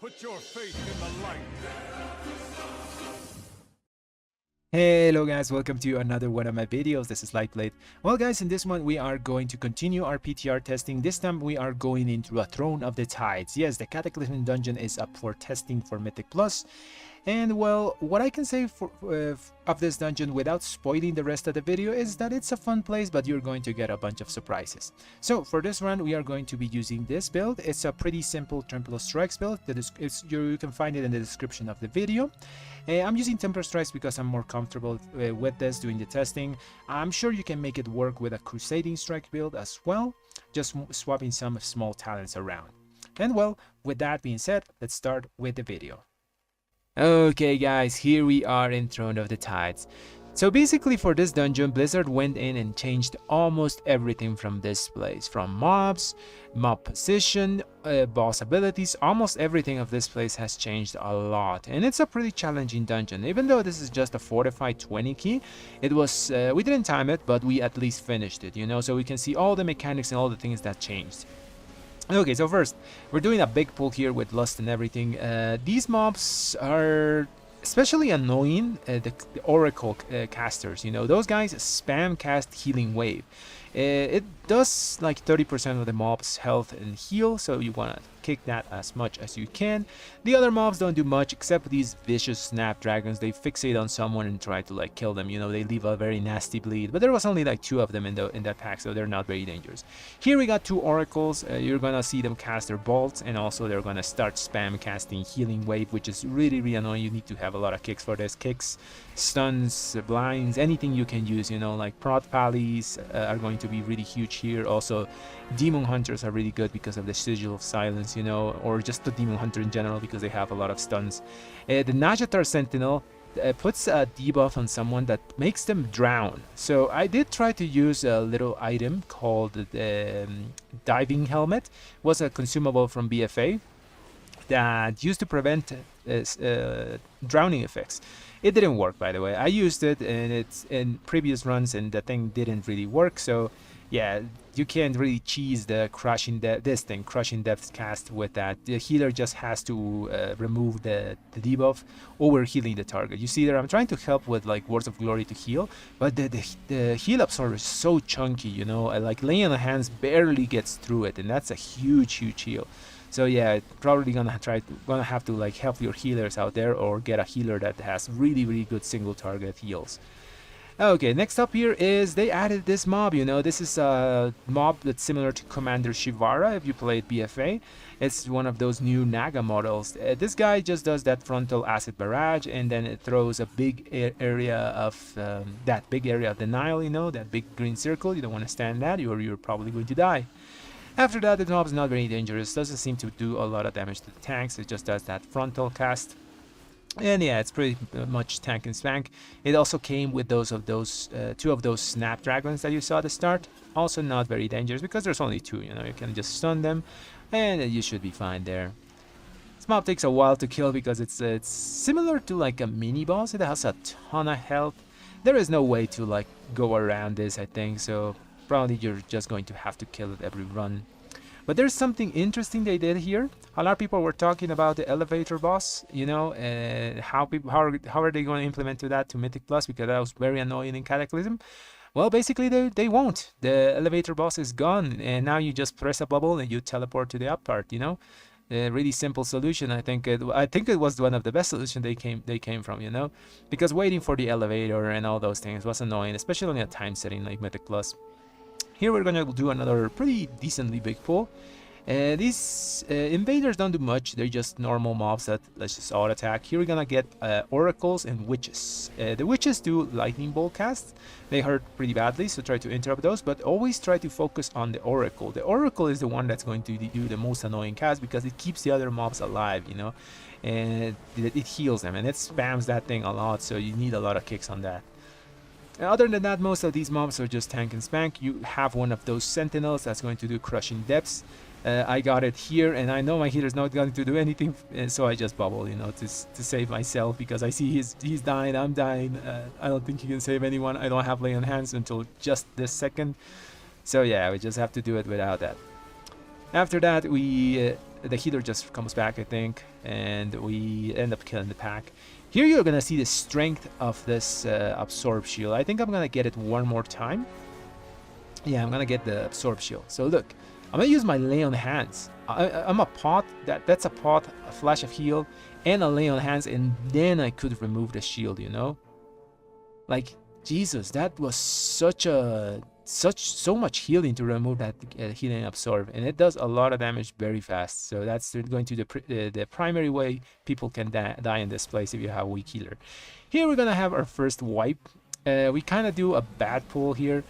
Put your faith in the light. Hello guys, welcome to another one of my videos. This is Lightblade. Well guys, in this one we are going to continue our PTR testing. This time we are going into a Throne of the Tides. Yes, the Cataclysm dungeon is up for testing for Mythic Plus. And well, what I can say of this dungeon without spoiling the rest of the video is that it's a fun place, but you're going to get a bunch of surprises. So for this run, we are going to be using this build. It's a pretty simple Temple Strikes build. You can find it in the description of the video. I'm using Temple Strikes because I'm more comfortable with this doing the testing. I'm sure you can make it work with a Crusading Strike build as well, just swapping some small talents around. And well, with that being said, let's start with the video. Okay guys, here we are in Throne of the Tides. So basically for this dungeon, Blizzard went in and changed almost everything from this place. From mobs, mob position, boss abilities, almost everything of this place has changed a lot. And it's a pretty challenging dungeon. Even though this is just a Fortified 20 key, it was, we didn't time it, but we at least finished it, you know? So we can see all the mechanics and all the things that changed. Okay, so first, we're doing a big pull here with Lust and everything. These mobs are especially annoying, the Oracle casters, you know, those guys spam cast Healing Wave. It does like 30% of the mob's health and heal, so you want to kick that as much as you can. The other mobs don't do much except these vicious snapdragons. They fixate on someone and try to like kill them, you know, they leave a very nasty bleed, but there was only like 2 of them in that pack, so they're not very dangerous. Here we got 2 oracles. You're gonna see them cast their bolts, and also they're gonna start spam casting Healing Wave, which is really annoying. You need to have a lot of kicks for this. Kicks, stuns, blinds, anything you can use, you know, like prot pallies are going to be really huge here. Also demon hunters are really good because of the Sigil of Silence, you know, or just the demon hunter in general because they have a lot of stuns. The Najatar Sentinel puts a debuff on someone that makes them drown. So I did try to use a little item called the Diving Helmet. It was a consumable from BFA that used to prevent drowning effects. It didn't work, by the way. I used it and it's in previous runs and the thing didn't really work. So yeah, you can't really cheese the crushing depth cast with that. The healer just has to remove the debuff over healing the target. You see there, I'm trying to help with like Words of Glory to heal, but the heal absorber is so chunky, you know, like laying on the hands barely gets through it, and that's a huge heal. So yeah, probably gonna have to like help your healers out there, or get a healer that has really good single target heals. Okay, next up here is they added this mob, you know, this is a mob that's similar to Commander Shivara if you played BFA. It's one of those new Naga models. This guy just does that frontal acid barrage, and then it throws a big area of that big area of the Nile, you know, that big green circle. You don't want to stand that, or you're probably going to die. After that, the mob is not very dangerous, doesn't seem to do a lot of damage to the tanks, it just does that frontal cast. And yeah, it's pretty much tank and spank. It also came with 2 of those snapdragons that you saw at the start. Also not very dangerous because there's only 2, you know, you can just stun them and you should be fine there. This mob takes a while to kill because it's similar to like a mini boss. It has a ton of health. There is no way to like go around this, I think, so probably you're just going to have to kill it every run. But there's something interesting they did here. A lot of people were talking about the elevator boss, you know, how are they going to implement that to Mythic Plus, because that was very annoying in Cataclysm. Well, basically they won't. The elevator boss is gone, and now you just press a bubble and you teleport to the up part, you know. A really simple solution. I think it was one of the best solutions they came from, you know, because waiting for the elevator and all those things was annoying, especially in a time setting like Mythic Plus. Here we're gonna do another pretty decently big pull. These invaders don't do much, they're just normal mobs that let's just auto attack. Here we're gonna get oracles and witches. The witches do lightning bolt casts. They hurt pretty badly, so try to interrupt those, but always try to focus on the oracle. The oracle is the one that's going to do the most annoying cast because it keeps the other mobs alive, you know, and it heals them and it spams that thing a lot, so you need a lot of kicks on that. Other than that, most of these mobs are just tank and spank. You have one of those sentinels that's going to do crushing depths. I got it here, and I know my healer's not going to do anything, so I just bubble, you know, to save myself, because I see he's dying, I'm dying. I don't think he can save anyone. I don't have lay on hands until just this second, so yeah, we just have to do it without that. After that, we the healer just comes back, I think, and we end up killing the pack. Here you're gonna see the strength of this absorb shield. I think I'm gonna get it one more time. Yeah, I'm gonna get the absorb shield. So look, I'm gonna use my lay on hands. I'm a pot, that's a pot, a flash of heal, and a lay on hands, and then I could remove the shield, you know? Like, Jesus, that was so much healing to remove that healing absorb, and it does a lot of damage very fast. So that's going to the primary way people can die in this place if you have a weak healer. Here we're gonna have our first wipe. We kind of do a bad pull here.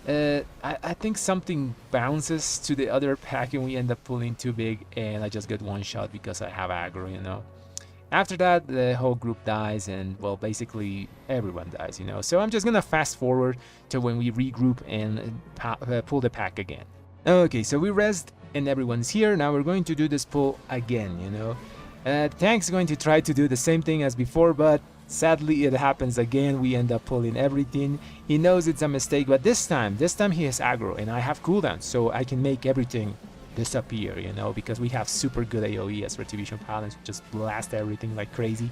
I think something bounces to the other pack and we end up pulling too big, and I just get one shot because I have aggro, you know. After that, the whole group dies, and well, basically everyone dies, you know. So I'm just gonna fast forward to when we regroup and pull the pack again. Okay, so we rest and everyone's here. Now we're going to do this pull again, you know. The tank's going to try to do the same thing as before, but sadly it happens again. We end up pulling everything. He knows it's a mistake, but this time he has aggro and I have cooldown, so I can make everything disappear, you know, because we have super good AoE as Retribution Paladins, just blast everything like crazy.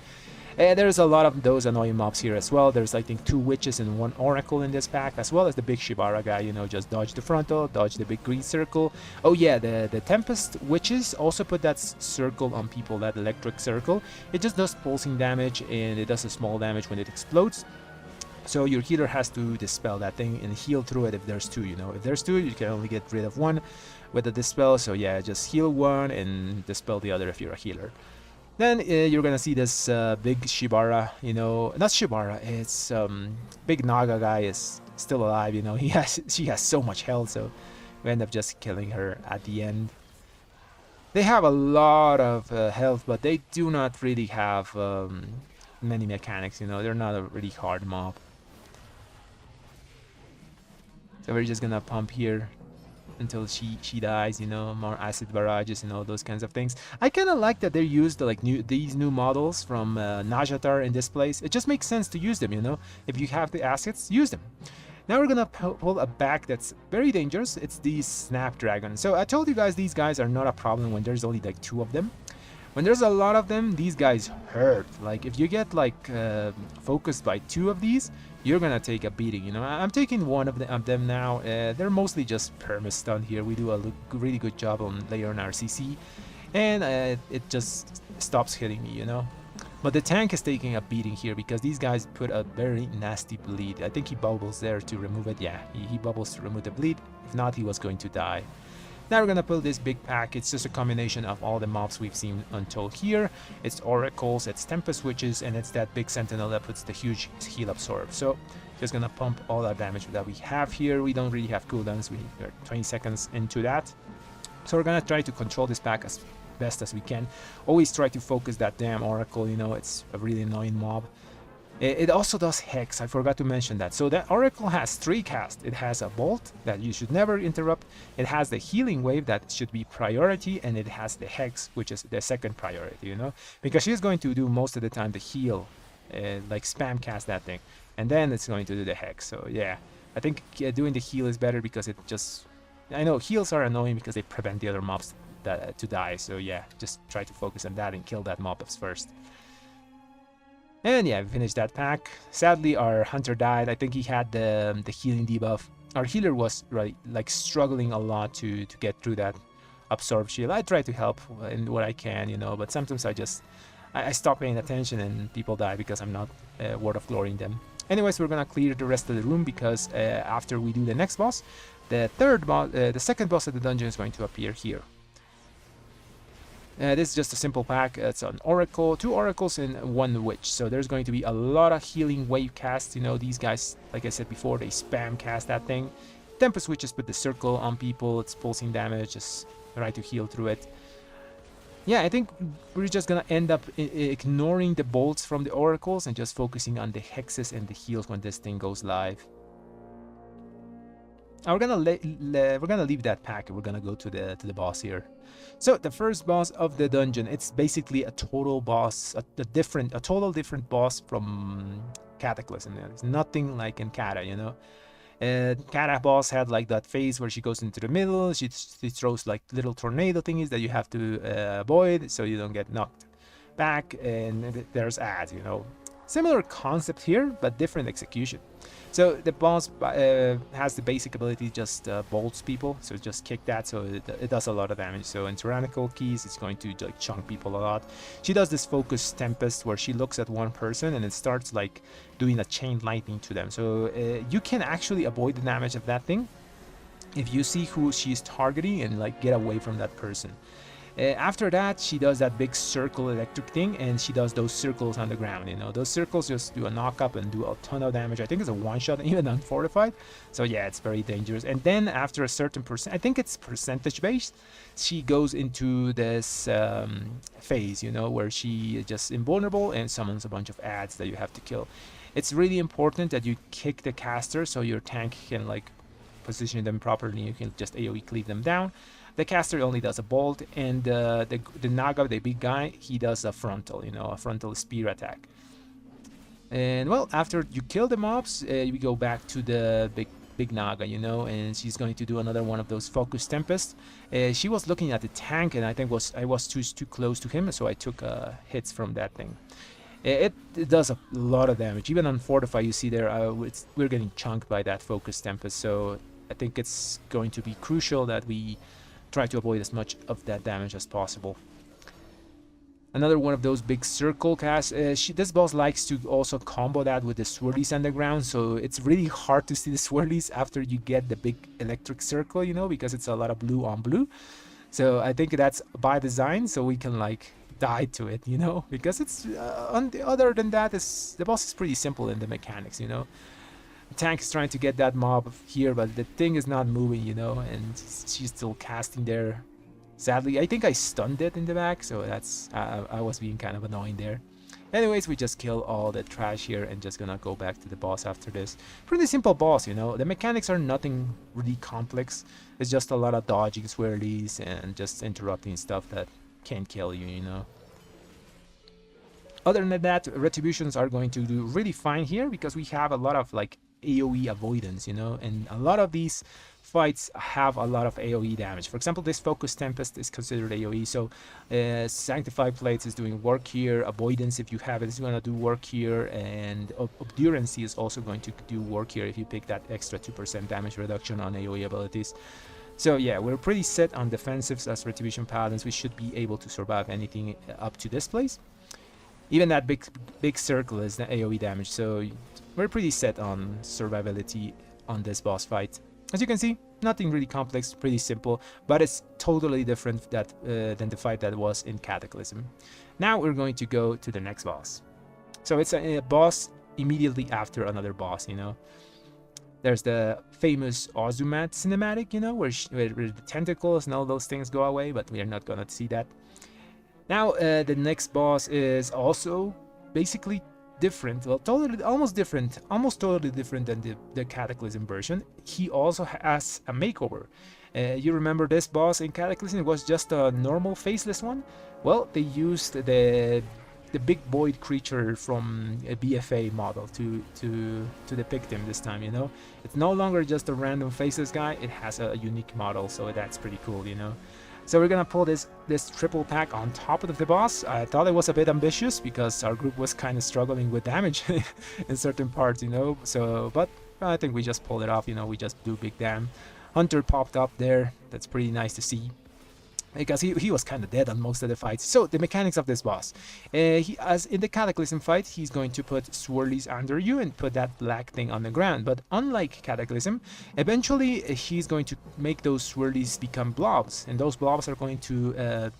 And there's a lot of those annoying mobs here as well. There's, I think, 2 witches and 1 oracle in this pack, as well as the big Shibara guy, you know, just dodge the frontal, dodge the big green circle. Oh yeah, the Tempest witches also put that circle on people, that electric circle. It just does pulsing damage, and it does a small damage when it explodes. So your healer has to dispel that thing and heal through it if there's 2, you know. If there's 2, you can only get rid of 1 with the dispel. So yeah, just heal 1 and dispel the other if you're a healer. Then you're gonna see this big Shibara, you know, not Shibara, it's big Naga guy is still alive, you know. She has so much health, so we end up just killing her at the end. They have a lot of health, but they do not really have many mechanics, you know. They're not a really hard mob. So we're just gonna pump here until she dies, you know, more acid barrages and all those kinds of things. I kind of like that they used like these new models from Najatar in this place. It just makes sense to use them, you know. If you have the assets, use them. Now we're gonna pull a back that's very dangerous. It's the Snapdragon. So I told you guys these guys are not a problem when there's only like 2 of them. When there's a lot of them, these guys hurt. Like if you get like focused by 2 of these, you're gonna take a beating, you know. I'm taking 1 of them now. They're mostly just perma-stun here. We do a really good job on layering our CC, and it just stops hitting me, you know. But the tank is taking a beating here because these guys put a very nasty bleed. I think he bubbles there to remove it. Yeah, he bubbles to remove the bleed. If not, he was going to die. Now we're gonna pull this big pack. It's just a combination of all the mobs we've seen until here. It's oracles, it's tempest witches, and it's that big sentinel that puts the huge heal absorb. So just gonna pump all our damage that we have here. We don't really have cooldowns. We're 20 seconds into that. So we're gonna try to control this pack as best as we can. Always try to focus that damn oracle, you know, it's a really annoying mob. It also does Hex, I forgot to mention that. So that Oracle has 3 casts. It has a Bolt that you should never interrupt. It has the Healing Wave that should be priority, and it has the Hex, which is the second priority, you know? Because she's going to do most of the time the heal, like spam cast that thing. And then it's going to do the Hex, so yeah. I think doing the heal is better because it just... I know heals are annoying because they prevent the other mobs to die, so yeah. Just try to focus on that and kill that mob first. And yeah, we finished that pack. Sadly, our hunter died. I think he had the healing debuff. Our healer was like struggling a lot to get through that absorb shield. I try to help in what I can, you know, but sometimes I stop paying attention and people die because I'm not Word of Glorying them. Anyways, we're gonna clear the rest of the room because after we do the next boss, the second boss of the dungeon is going to appear here. This is just a simple pack. It's an oracle, 2 oracles and 1 witch. So there's going to be a lot of healing wave casts. You know, these guys, like I said before, they spam cast that thing. Tempest witches put the circle on people. It's pulsing damage. Just try to heal through it. Yeah, I think we're just gonna end up ignoring the bolts from the oracles and just focusing on the hexes and the heals when this thing goes live. We're gonna leave that pack and we're gonna go to the boss here. So the first boss of the dungeon, it's basically a total boss, a total different boss from Cataclysm. It's nothing like in Cata, you know. Kata boss had like that phase where she goes into the middle, she throws like little tornado thingies that you have to avoid so you don't get knocked back, and there's ads, you know. Similar concept here, but different execution. So the boss has the basic ability just bolts people, so just kick that, so it does a lot of damage. So in tyrannical keys, it's going to like chunk people a lot. She does this focus tempest where she looks at one person and it starts like doing a chain lightning to them. So you can actually avoid the damage of that thing if you see who she's targeting and like get away from that person. After that, she does that big circle electric thing, and she does those circles on the ground, you know. Those circles just do a knock up and do a ton of damage. I think it's a one-shot even on Fortified. So yeah, it's very dangerous. And then after a certain percent, I think it's percentage based, she goes into this phase, you know, where she is just invulnerable and summons a bunch of ads that you have to kill. It's really important that you kick the caster so your tank can like position them properly. You can just AoE cleave them down. The caster only does a bolt, and the Naga, the big guy, he does a frontal, you know, a frontal spear attack. And well, after you kill the mobs, we go back to the big Naga, you know, and she's going to do another one of those focus tempests. She was looking at the tank, and I think I was too close to him, so I took hits from that thing. It does a lot of damage. Even on Fortify, you see there, we're getting chunked by that focus tempest, so I think it's going to be crucial that we try to avoid as much of that damage as possible. Another one of those big circle casts. This boss likes to also combo that with the swirlies underground, so it's really hard to see the swirlies after you get the big electric circle, you know, because it's a lot of blue on blue. So I think that's by design, so we can like die to it, you know, because it's other than that, the boss is pretty simple in the mechanics, you know. The tank is trying to get that mob here, but the thing is not moving, you know, and she's still casting there. Sadly, I think I stunned it in the back, so that's I was being kind of annoying there. Anyways, we just kill all the trash here and just gonna go back to the boss after this. Pretty simple boss, you know. The mechanics are nothing really complex. It's just a lot of dodging swirlies and just interrupting stuff that can't kill you, you know. Other than that, retributions are going to do really fine here because we have a lot of like AoE avoidance, you know, and a lot of these fights have a lot of AoE damage. For example, this Focus Tempest is considered AoE, so Sanctified Plates is doing work here, Avoidance, if you have it, is going to do work here, and Obdurancy is also going to do work here if you pick that extra 2% damage reduction on AoE abilities. So yeah, we're pretty set on defensives as Retribution Paladins. We should be able to survive anything up to this place. Even that big circle is the AoE damage, so we're pretty set on survivability on this boss fight. As you can see, nothing really complex, pretty simple, but it's totally different than the fight that was in Cataclysm. Now we're going to go to the next boss. So it's a boss immediately after another boss, you know. There's the famous Ozumat cinematic, you know, where the tentacles and all those things go away, but we are not gonna see that. Now the next boss is also basically different, well, almost totally different than the Cataclysm version. He also has a makeover. You remember this boss in Cataclysm? It was just a normal faceless one. Well, they used the big void creature from a BFA model to depict him this time, you know. It's no longer just a random faceless guy, it has a unique model, so that's pretty cool, you know. So we're gonna pull this triple pack on top of the boss. I thought it was a bit ambitious because our group was kind of struggling with damage in certain parts, you know. So, but I think we just pulled it off, you know. We just do big damm. Hunter popped up there. That's pretty nice to see, because he was kind of dead on most of the fights. So the mechanics of this boss, as in the Cataclysm fight, he's going to put swirlies under you and put that black thing on the ground. But unlike Cataclysm, eventually he's going to make those swirlies become blobs, and those blobs are going to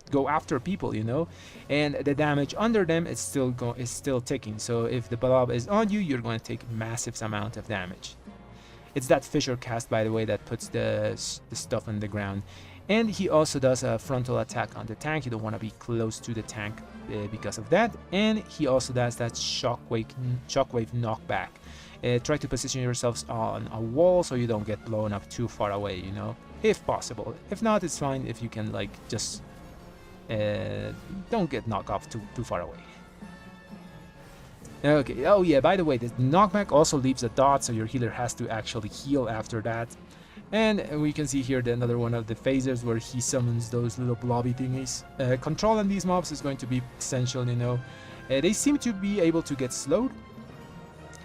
go after people, you know, and the damage under them is still ticking. So if the blob is on you, you're going to take massive amount of damage. It's that Fissure cast, by the way, that puts the stuff on the ground. And he also does a frontal attack on the tank. You don't want to be close to the tank because of that. And he also does that shockwave knockback. Try to position yourselves on a wall so you don't get blown up too far away, you know, if possible. If not, it's fine if you can like just don't get knocked off too far away. Okay, oh yeah, by the way, the knockback also leaves a dot, so your healer has to actually heal after that. And we can see here another one of the phases where he summons those little blobby thingies. Control on these mobs is going to be essential, you know. They seem to be able to get slowed,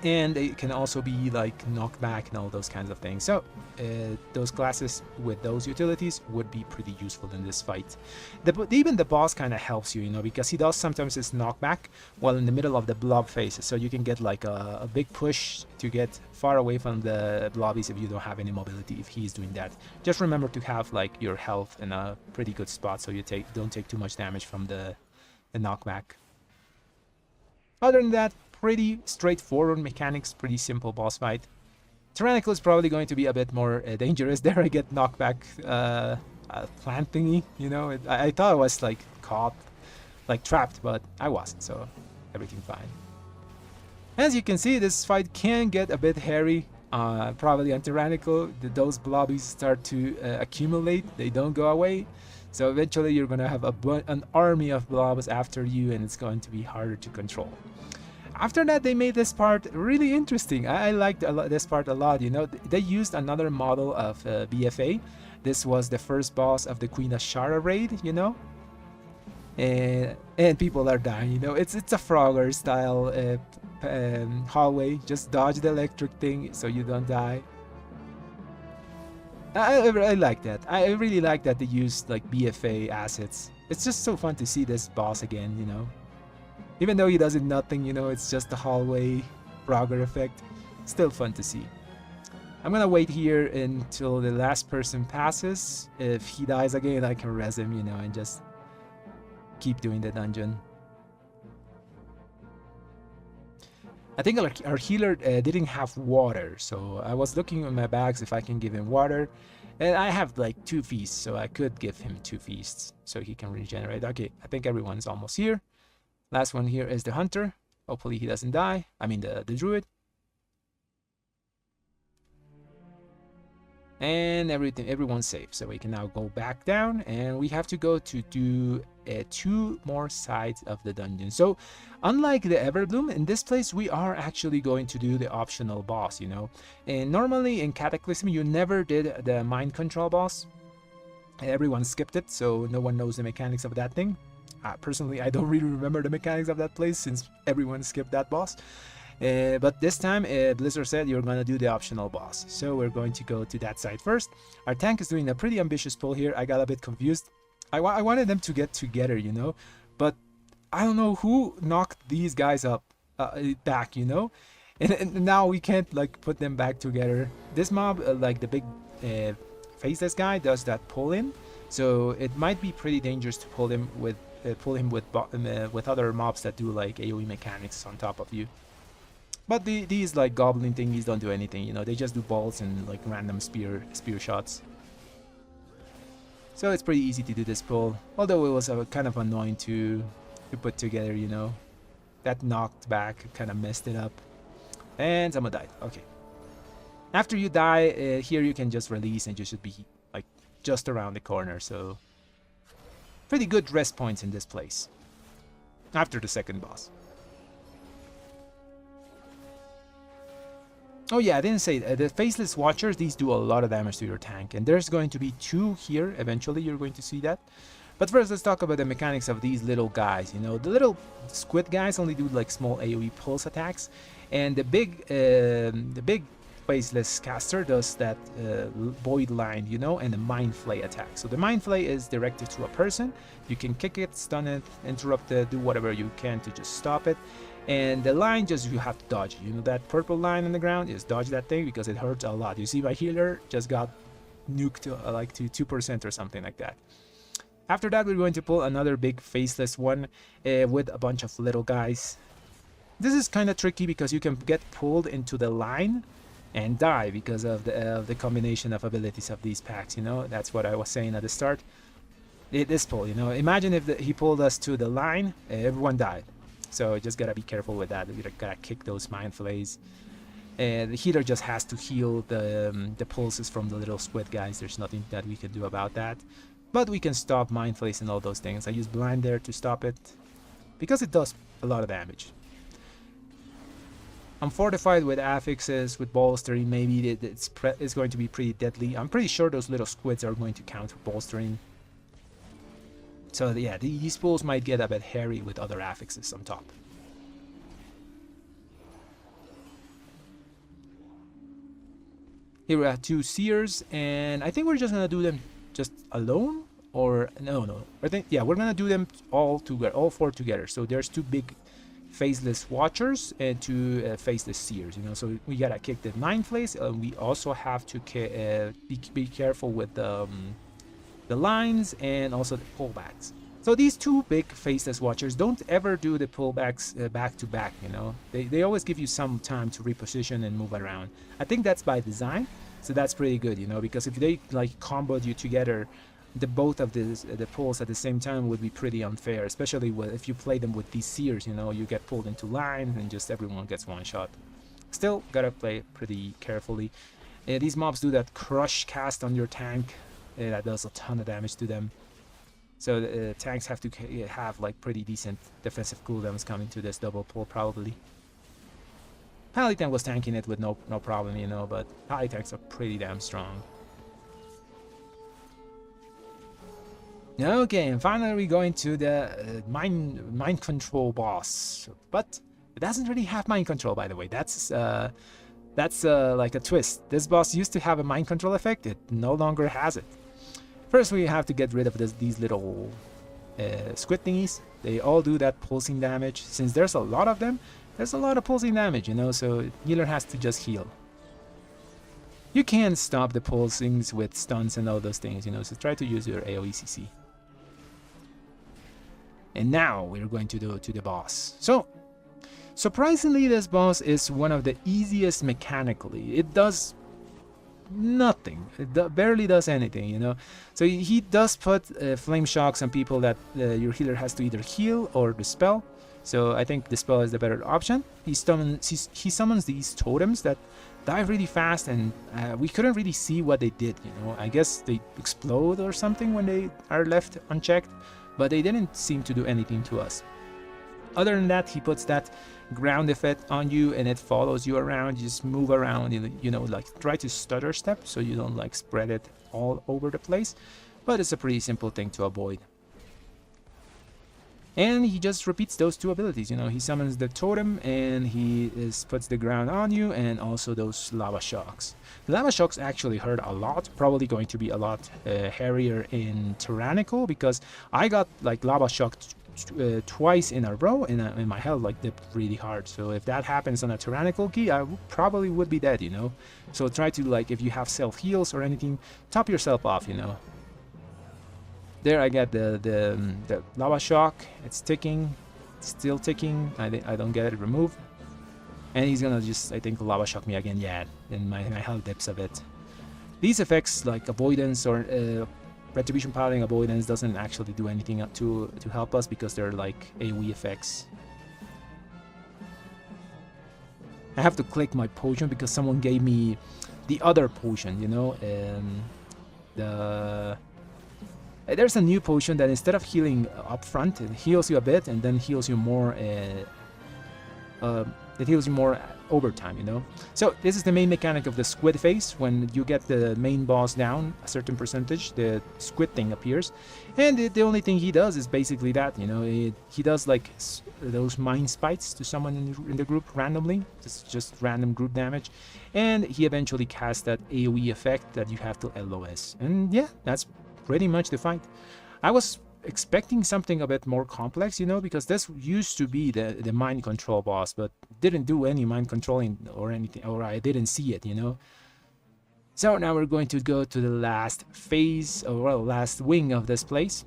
and they can also be like knocked back and all those kinds of things. So those classes with those utilities would be pretty useful in this fight. Even the boss kind of helps you, you know, because he does sometimes his knockback while in the middle of the blob phases, so you can get like a big push to get far away from the blobbies if you don't have any mobility, if he's doing that. Just remember to have like your health in a pretty good spot so you don't take too much damage from the knockback. Other than that, pretty straightforward mechanics, pretty simple boss fight. Tyrannical is probably going to be a bit more dangerous. There I get knocked back plant thingy, you know. I thought I was like caught, like trapped, but I wasn't, so everything fine. As you can see, this fight can get a bit hairy. Probably on Tyrannical, those blobbies start to accumulate. They don't go away. So eventually you're going to have an army of blobs after you, and it's going to be harder to control. After that, they made this part really interesting. I liked this part a lot, you know. They used another model of BFA. This was the first boss of the Queen Ashara raid, you know. And people are dying, you know. It's a Frogger style hallway. Just dodge the electric thing so you don't die. I like that. I really like that they used like BFA assets. It's just so fun to see this boss again, you know. Even though he does nothing, you know, it's just the hallway Frogger effect. Still fun to see. I'm gonna wait here until the last person passes. If he dies again, I can res him, you know, and just keep doing the dungeon. I think our healer didn't have water, so I was looking in my bags if I can give him water. And I have like 2 feasts, so I could give him 2 feasts so he can regenerate. Okay, I think everyone's almost here. Last one here is the hunter. Hopefully he doesn't die. I mean the druid. And everyone's safe, so we can now go back down, and we have to go to do 2 more sides of the dungeon. So unlike the Everbloom, in this place we are actually going to do the optional boss, you know. And normally in Cataclysm you never did the mind control boss. Everyone skipped it, so no one knows the mechanics of that thing. Personally, I don't really remember the mechanics of that place since everyone skipped that boss. But this time Blizzard said you're gonna do the optional boss, so we're going to go to that side first. Our tank is doing a pretty ambitious pull here. I got a bit confused. I wanted them to get together, you know, but I don't know who knocked these guys up back, you know, and now we can't like put them back together. This mob, like the big faceless guy, does that pull in, so it might be pretty dangerous to pull him with other mobs that do like AoE mechanics on top of you. But these like goblin thingies don't do anything, you know, they just do bolts and like random spear shots. So it's pretty easy to do this pull, although it was kind of annoying to put together, you know. That knocked back kind of messed it up. And someone died. Okay. After you die, here you can just release and you should be like just around the corner, so pretty good rest points in this place. After the second boss. Oh yeah, I didn't say the Faceless Watchers, these do a lot of damage to your tank, and there's going to be 2 here, eventually you're going to see that. But first let's talk about the mechanics of these little guys, you know. The little squid guys only do like small AoE pulse attacks, and the big Faceless caster does that void line, you know, and the mind flay attack. So the mind flay is directed to a person. You can kick it, stun it, interrupt it, do whatever you can to just stop it. And the line, just you have to dodge it. You know that purple line on the ground? Just dodge that thing because it hurts a lot. You see my healer just got nuked to like to 2% or something like that. After that, we're going to pull another big faceless one with a bunch of little guys. This is kind of tricky because you can get pulled into the line and die because of the combination of abilities of these packs, you know. That's what I was saying at the start. This pull, you know, imagine if he pulled us to the line, everyone died. So just gotta be careful with that. You gotta kick those mind flays. The healer just has to heal the pulses from the little squid guys. There's nothing that we can do about that. But we can stop mind flays and all those things. I use blind there to stop it because it does a lot of damage. I'm fortified with affixes, with bolstering. Maybe it's going to be pretty deadly. I'm pretty sure those little squids are going to counter bolstering. So yeah, these pools might get a bit hairy with other affixes on top. Here we have 2 seers, and I think we're just gonna do them just alone, or no. I think yeah, we're gonna do them all together, all 4 together. So there's 2 big faceless watchers and 2 faceless seers. You know, so we gotta kick the 9th place. We also have to be careful with the lines and also the pullbacks. So these 2 big faceless watchers don't ever do the pullbacks back to back, you know. They always give you some time to reposition and move around. I think that's by design, so that's pretty good, you know, because if they like comboed you together, both of the pulls at the same time would be pretty unfair, especially if you play them with these seers, you know, you get pulled into line and just everyone gets one shot. Still gotta play pretty carefully. These mobs do that crush cast on your tank. That does a ton of damage to them. So the tanks have to have like pretty decent defensive cooldowns coming to this double pull probably. Paladin was tanking it with no problem, you know, but Paladin tanks are pretty damn strong. Okay, and finally we go into the mind control boss, but it doesn't really have mind control, by the way. That's like a twist. This boss used to have a mind control effect. It no longer has it. First, we have to get rid of these little squid thingies. They all do that pulsing damage. Since there's a lot of them, there's a lot of pulsing damage, you know, so healer has to just heal. You can stop the pulsings with stuns and all those things, you know, so try to use your AoE CC. And now we're going to do to the boss. So, surprisingly, this boss is one of the easiest mechanically. It does nothing. It barely does anything, you know. So he does put flame shocks on people that your healer has to either heal or dispel. So I think dispel is the better option. He summons these totems that dive really fast, and we couldn't really see what they did, you know. I guess they explode or something when they are left unchecked, but they didn't seem to do anything to us. Other than that, he puts that ground effect on you and it follows you around. You just move around, you know, like try to stutter step so you don't like spread it all over the place, but it's a pretty simple thing to avoid. And he just repeats those 2 abilities, you know. He summons the totem and he puts the ground on you, and also those lava shocks. The lava shocks actually hurt a lot, probably going to be a lot hairier in Tyrannical, because I got like lava shocked twice in a row and my health like dipped really hard. So if that happens on a Tyrannical key, I probably would be dead, you know. So try to, like, if you have self heals or anything, top yourself off, you know. There I get the lava shock. It's ticking, it's still ticking. I don't get it removed, and he's gonna just, I think, lava shock me again. Yeah, and my health dips a bit. These effects like avoidance or Retribution Paladin avoidance doesn't actually do anything to help us because they're like AoE effects. I have to click my potion because someone gave me the other potion, you know. There's a new potion that instead of healing up front, it heals you a bit and then heals you more. It heals you more over time, you know. So this is the main mechanic of the squid phase. When you get the main boss down a certain percentage, the squid thing appears, and the only thing he does is basically that, you know. He does like those mind spites to someone in the group randomly, just random group damage, and he eventually casts that AoE effect that you have to LOS. And yeah, that's pretty much the fight. I was expecting something a bit more complex, you know, because this used to be the mind control boss, but didn't do any mind controlling or anything, or I didn't see it, you know. So now we're going to go to the last phase, or well, last wing of this place,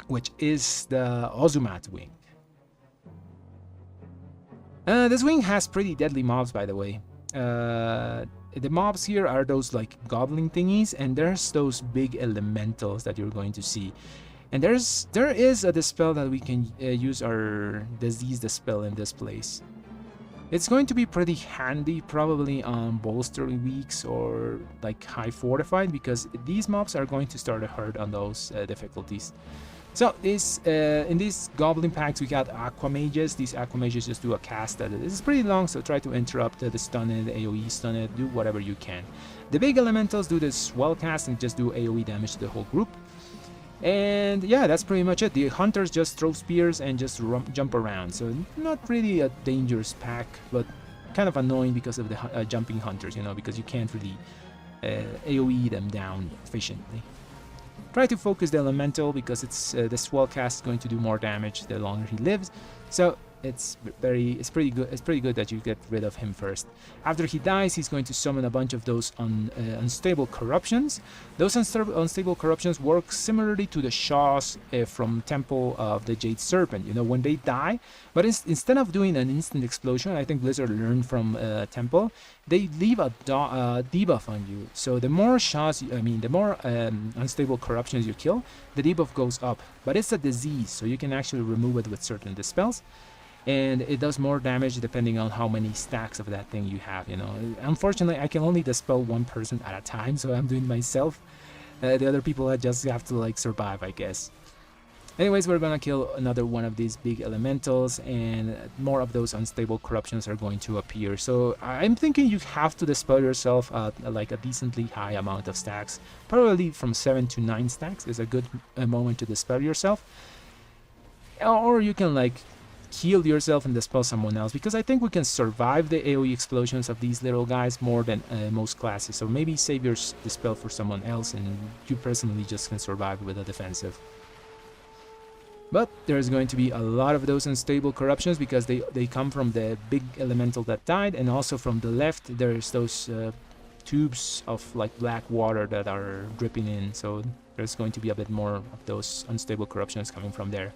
which is the Ozumat wing. This wing has pretty deadly mobs, by the way. The mobs here are those like goblin thingies, and there's those big elementals that you're going to see. And there is a dispel that we can use our disease dispel in this place. It's going to be pretty handy probably on bolster weeks or like high fortified, because these mobs are going to start to hurt on those difficulties. So this in these goblin packs we got aqua mages. These aqua mages just do a cast that is pretty long, so try to interrupt the stun it, AoE stun it, do whatever you can. The big elementals do the swell cast and just do AoE damage to the whole group. And yeah, that's pretty much it. The hunters just throw spears and just jump around, so not really a dangerous pack, but kind of annoying because of the jumping hunters, you know, because you can't really AoE them down efficiently. Try to focus the elemental because it's the swell cast is going to do more damage the longer he lives. So it's pretty good. It's pretty good that you get rid of him first. After he dies, he's going to summon a bunch of those unstable corruptions. Those unstable corruptions work similarly to the Shaws from Temple of the Jade Serpent. You know, when they die, but instead of doing an instant explosion, I think Blizzard learned from Temple, they leave a debuff on you. So the more Shaws, the more unstable corruptions you kill, the debuff goes up. But it's a disease, so you can actually remove it with certain dispels. And it does more damage depending on how many stacks of that thing you have, you know. Unfortunately, I can only dispel one person at a time, so I'm doing myself. The other people just have to, like, survive, I guess. Anyways, we're gonna kill another one of these big elementals, and more of those unstable corruptions are going to appear. So I'm thinking you have to dispel yourself at like a decently high amount of stacks. Probably from 7 to 9 stacks is a good moment to dispel yourself. Or you can, like, heal yourself and dispel someone else, because I think we can survive the AoE explosions of these little guys more than most classes. So maybe save your dispel for someone else, and you personally just can survive with a defensive. But there's going to be a lot of those unstable corruptions because they come from the big elemental that died, and also from the left there's those tubes of, like, black water that are dripping in. So there's going to be a bit more of those unstable corruptions coming from there.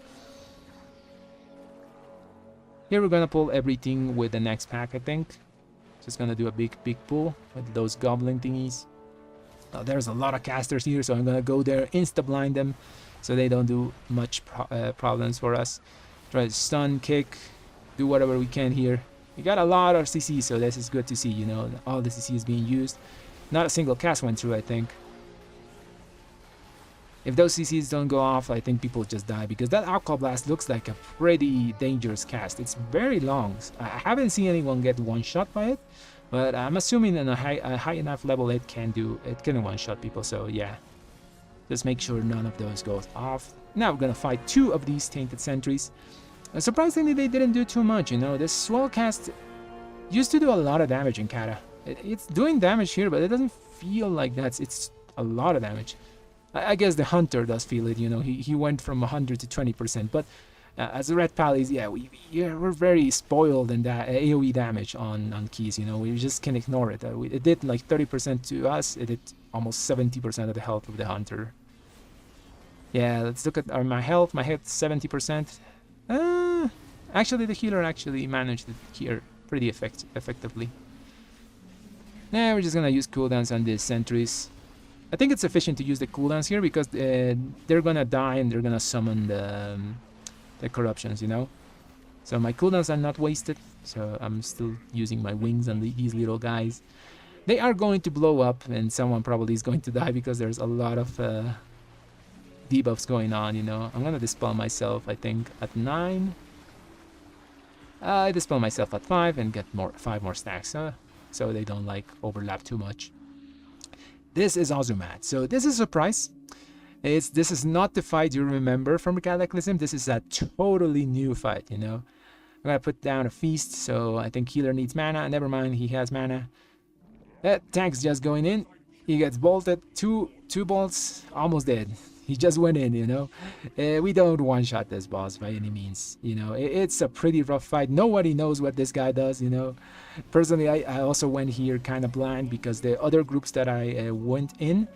Here we're gonna pull everything with the next pack, I think. Just gonna do a big pull with those goblin thingies. There's a lot of casters here, so I'm gonna go there, insta-blind them, so they don't do much problems for us. Try to stun, kick, do whatever we can here. We got a lot of CC, so this is good to see, you know, all the CC is being used. Not a single cast went through, I think. If those CCs don't go off, I think people just die, because that Alcohol Blast looks like a pretty dangerous cast. It's very long. I haven't seen anyone get one-shot by it, but I'm assuming in a high enough level it can one-shot people, so yeah. Just make sure none of those goes off. Now we're gonna fight 2 of these Tainted Sentries. Surprisingly, they didn't do too much, you know. This Swell cast used to do a lot of damage in Kata. It's doing damage here, but it doesn't feel like it's a lot of damage. I guess the Hunter does feel it, you know. He went from 100 to 20%, but as a Red Pallies, yeah, we're very spoiled in that AoE damage on keys, you know. We just can ignore it. It did like 30% to us. It did almost 70% of the health of the Hunter. Yeah, let's look at my health. My health 70%. Actually, the healer actually managed it here pretty effectively. Now we're just gonna use cooldowns on these sentries. I think it's efficient to use the cooldowns here because they're gonna die and they're gonna summon the corruptions, you know. So my cooldowns are not wasted, so I'm still using my wings on these little guys. They are going to blow up, and someone probably is going to die because there's a lot of debuffs going on, you know. I'm gonna dispel myself, I think, at 9. I dispel myself at 5 and get 5 more stacks, so they don't, like, overlap too much. This is Ozumat, so this is a surprise. This is not the fight you remember from Cataclysm. This is a totally new fight, you know. I'm gonna put down a feast, so I think healer needs mana. Never mind, he has mana. That tank's just going in. He gets bolted. Two bolts, almost dead. He just went in, you know. We don't one-shot this boss by any means, you know. It's a pretty rough fight. Nobody knows what this guy does, you know. Personally, I also went here kind of blind because the other groups that I went in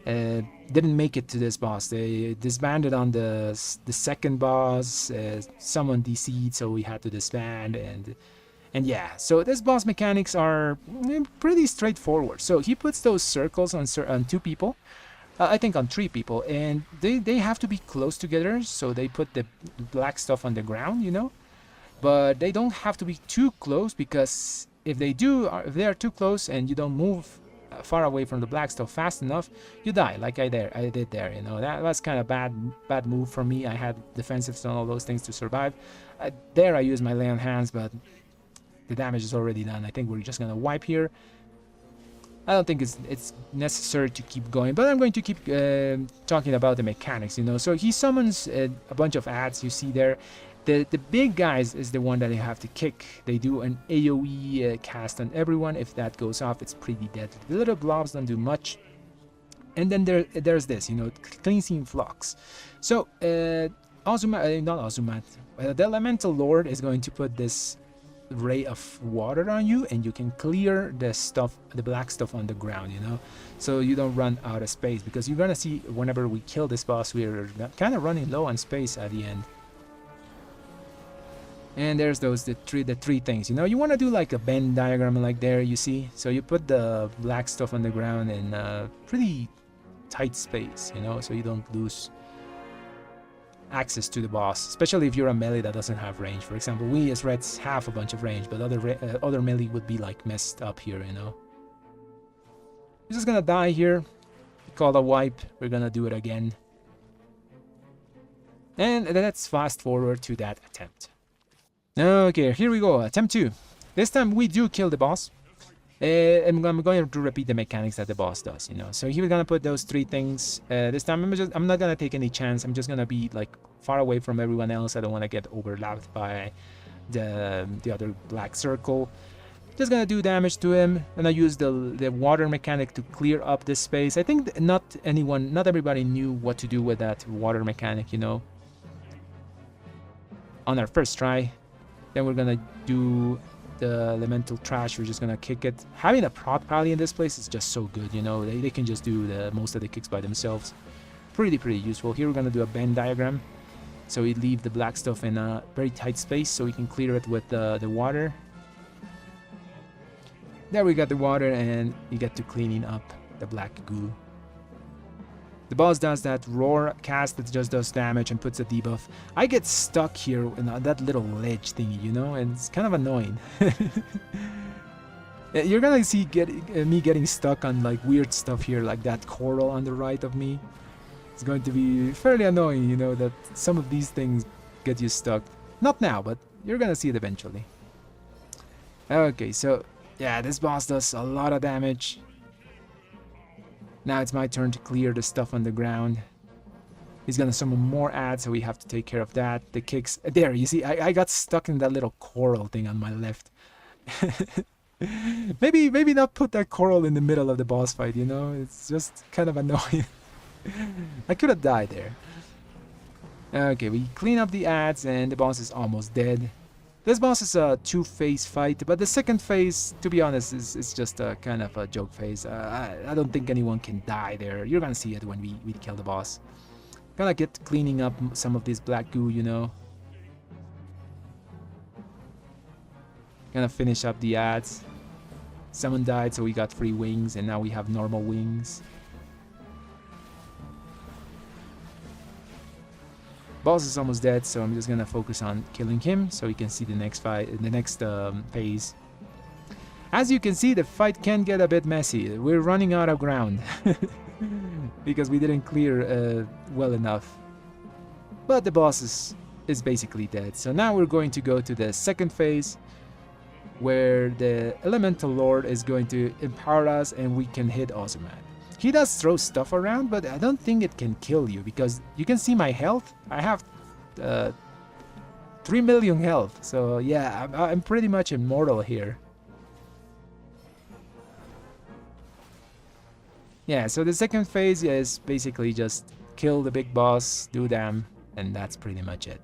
didn't make it to this boss. They disbanded on the second boss. Someone DC'd, so we had to disband, and yeah. So this boss mechanics are pretty straightforward. So he puts those circles on 2 people. I think on 3 people, and they have to be close together, so they put the black stuff on the ground, you know. But they don't have to be too close, because if they are too close and you don't move far away from the black stuff fast enough, you die, like I did there, you know. That was kind of bad move for me. I had defensives and all those things to survive. There I used my lay on hands, but the damage is already done. I think we're just gonna wipe here. I don't think it's necessary to keep going, but I'm going to keep talking about the mechanics, you know. So he summons a bunch of ads, you see there. The big guys is the one that you have to kick. They do an AoE cast on everyone. If that goes off, it's pretty deadly. The little blobs don't do much. And then there's this, you know, cleansing flux. So not Azumat, the Elemental Lord is going to put this ray of water on you, and you can clear the black stuff on the ground, you know, so you don't run out of space, because you're gonna see whenever we kill this boss, we're kind of running low on space at the end. And there's the three things, you know. You want to do like a Venn diagram, like there, you see. So you put the black stuff on the ground in pretty tight space, you know, so you don't lose access to the boss, especially if you're a melee that doesn't have range. For example, we as Reds have a bunch of range, but other melee would be like messed up here, you know. We're just gonna die here. Call a wipe. We're gonna do it again. And let's fast forward to that attempt. Okay, here we go. Attempt 2. This time we do kill the boss. I'm going to repeat the mechanics that the boss does, you know. So here we're gonna put those three things. This time I'm not gonna take any chance. I'm just gonna be like far away from everyone else. I don't want to get overlapped by the other black circle. Just gonna do damage to him, and I use the water mechanic to clear up this space. I think not everybody knew what to do with that water mechanic, you know. On our first try, then we're gonna do the elemental trash. We're just gonna kick it. Having a prot pally in this place is just so good, you know. They can just do most of the kicks by themselves. Pretty useful. Here we're gonna do a Venn diagram, so we leave the black stuff in a very tight space so we can clear it with the water. There we got the water, and you get to cleaning up the black goo. The boss does that roar cast that just does damage and puts a debuff. I get stuck here in that little ledge thingy, you know, and it's kind of annoying. You're gonna see me getting stuck on like weird stuff here, like that coral on the right of me. It's going to be fairly annoying, you know, that some of these things get you stuck. Not now, but you're gonna see it eventually. Okay, so yeah, this boss does a lot of damage. Now it's my turn to clear the stuff on the ground. He's gonna summon more ads, so we have to take care of that. The kicks... There, you see, I got stuck in that little coral thing on my left. maybe not put that coral in the middle of the boss fight, you know? It's just kind of annoying. I could have died there. Okay, we clean up the ads, and the boss is almost dead. This boss is a two-phase fight, but the second phase, to be honest, is just a kind of a joke phase. I don't think anyone can die there. You're gonna see it when we kill the boss. Gonna get cleaning up some of this black goo, you know. Gonna finish up the ads. Someone died, so we got 3 wings, and now we have normal wings. Boss is almost dead, so I'm just gonna focus on killing him so we can see the next fight, the next phase. As you can see, the fight can get a bit messy. We're running out of ground because we didn't clear well enough. But the boss is basically dead. So now we're going to go to the second phase, where the Elemental Lord is going to empower us, and we can hit Ozumat. He does throw stuff around, but I don't think it can kill you, because you can see my health. I have 3 million health, so yeah, I'm pretty much immortal here. Yeah, so the second phase is basically just kill the big boss, do damm, and that's pretty much it.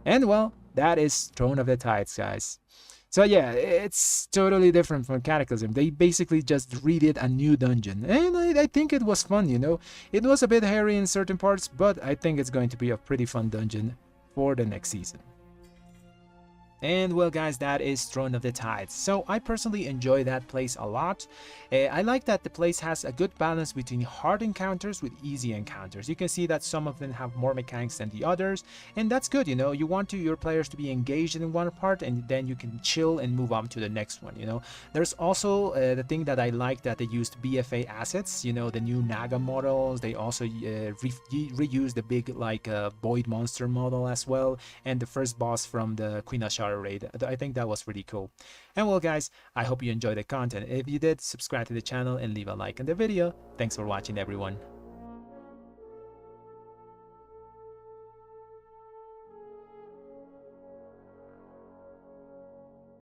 And well, that is Throne of the Tides, guys. So yeah, it's totally different from Cataclysm. They basically just redid a new dungeon, and I think it was fun, you know. It was a bit hairy in certain parts, but I think it's going to be a pretty fun dungeon for the next season. And well guys, that is Throne of the Tides. So I personally enjoy that place a lot. I like that the place has a good balance between hard encounters with easy encounters. You can see that some of them have more mechanics than the others, and that's good, you know. You want your players to be engaged in one part, and then you can chill and move on to the next one, you know. There's also the thing that I like, that they used BFA assets, you know, the new Naga models. They also reused the big like Void Monster model as well, and the first boss from the Queen Ashara raid. I think that was really cool. And well guys, I hope you enjoyed the content. If you did, subscribe to the channel and leave a like on the video. Thanks for watching everyone.